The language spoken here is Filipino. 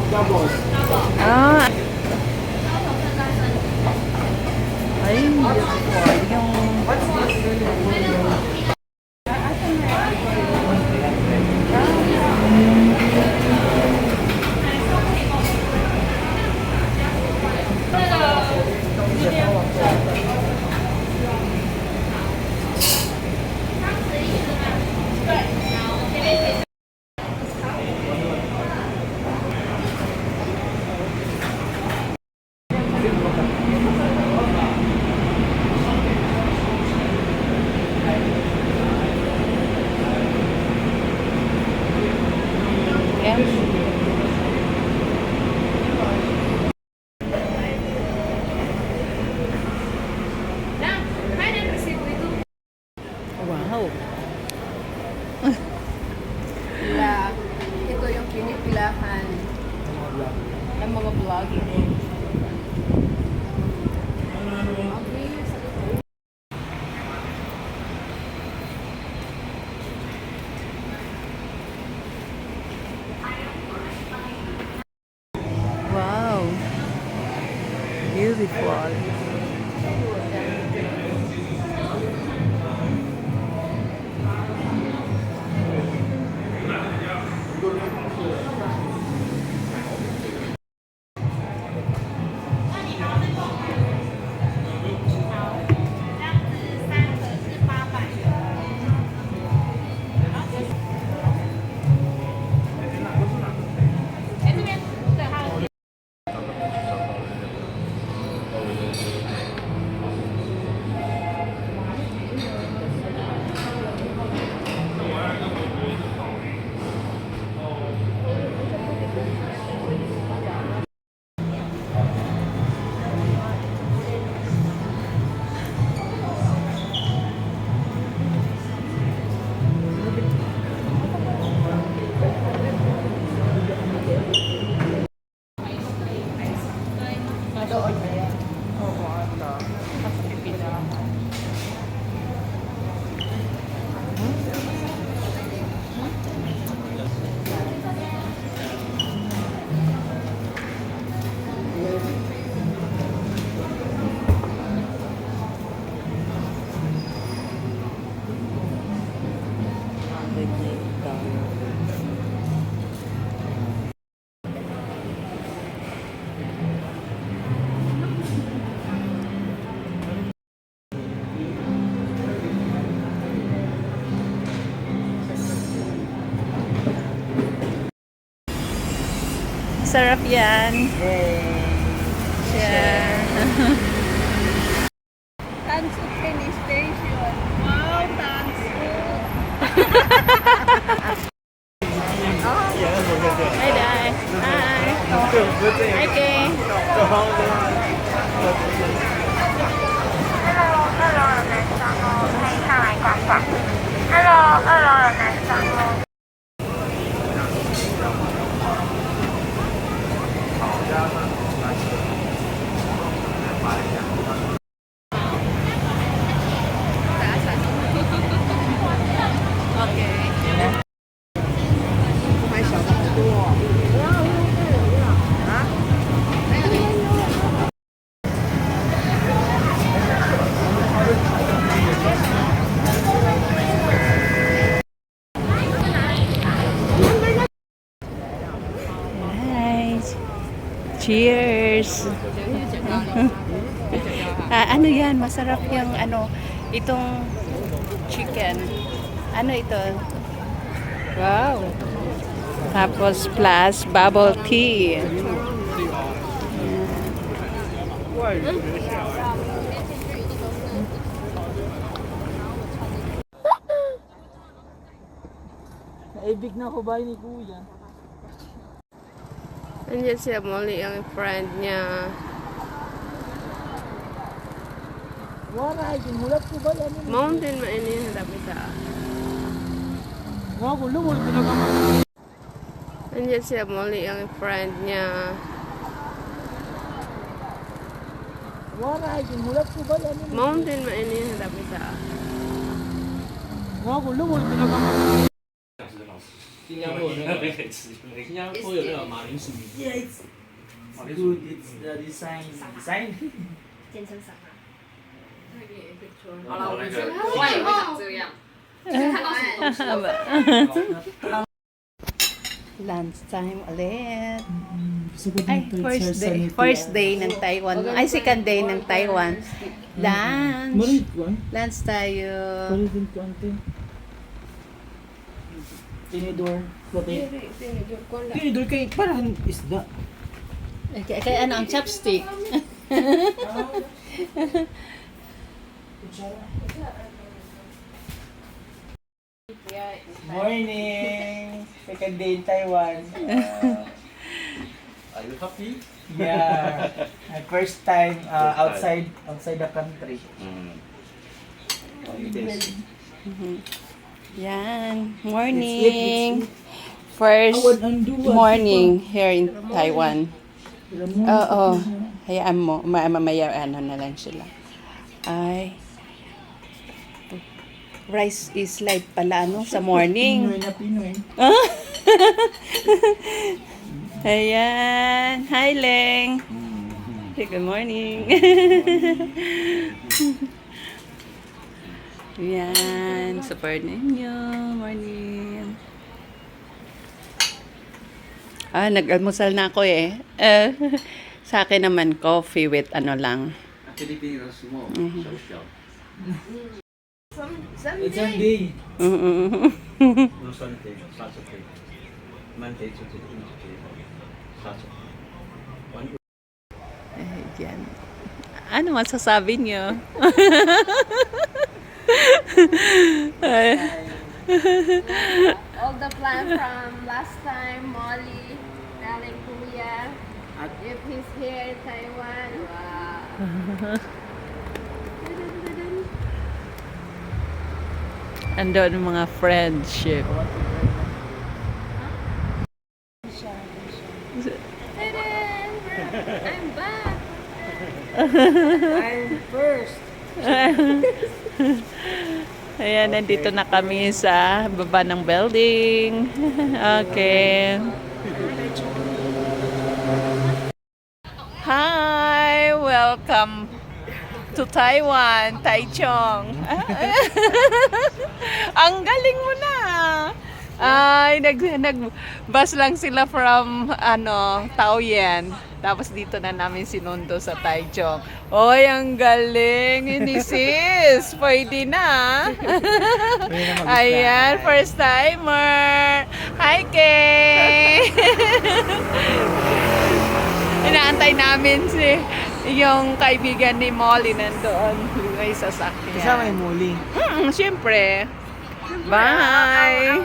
Ah, ay, yung wow. Yeah. Ito yung pinipilahan ng mga vlogger. Wow. Beautiful. Sarap yan. Share. Tansuk Train Station. Wow, Tansuk. Hi, Dai. Hi. Hi, Kay. Okay. Nice. Cheers. Ano yan? Masarap yung ano, itong chicken. Ano ito? Wow. Tapos plus bubble tea. Naibig na ako ba ni Kuya? Nandiyan siya, Molly, ang friend niya. Wala, imulat ko ba yan? Mountain mainin na dapat sa. Wala ko, lumul ko na kama. Nandiyan siya, Molly, ang friend niya. Wala, imulat ko ba yan? Mountain mainin na dapat sa. Wala ko, lumul ko na kama. 个老师。新加坡有那个，可以吃那个。新加坡有那个马铃薯米粉。 Yeah, it's good. It's the design. Design. 简称啥嘛？好了，我们去国外也会长这样，就是看到什么东西。 Lunch time ulit. Gusto ko Ay, dito, first sir, day. sanity. First day ng Taiwan. Ay, second day ng Taiwan. Lunch. Marit ko, Lunch tayo. Marit din ko, ante. Tinidor. Tinidor kay parang isda. Kaya ano, ang chopstick. Morning! Second day in Taiwan. Are you happy? Yeah. My first time outside the country. Yan. Morning. First morning here in Taiwan. Oo. Hayaan mo. Mamaya ano na lang sila. Ay. Rice is life pala ano sa morning. Pinoy na Pinoy. Ayan. Hi, Leng. Good morning. Ayan. Support ninyo. Morning. Nag-almusal na ako eh. Sa akin naman, coffee with ano lang. Filipinos mo, social. It's Sunday. No Sunday, Saturday. Monday to Tuesday, Saturday. Ayan. Ano masasabi niyo? All the plan from last time, Molly, telling Kuya, if he's here in Taiwan. Wow. Andun ang mga friendship. Ta-da! I'm back. I'm first. Ayan, nandito na kami sa baba ng building. Okay. Hi! Welcome to Taiwan, Taichung. Ang galing mo na! Ay, nag-bus lang sila from, Taoyuan. Tapos dito na namin sinundo sa Taichung. Oy, ang galing! Hindi sis! Pwede na! Ayan, first timer! Hi, Kay! Inaantay namin yung kaibigan ni Molly nandoon. May sasakyan. Kasama yung muli. Siyempre. Bye!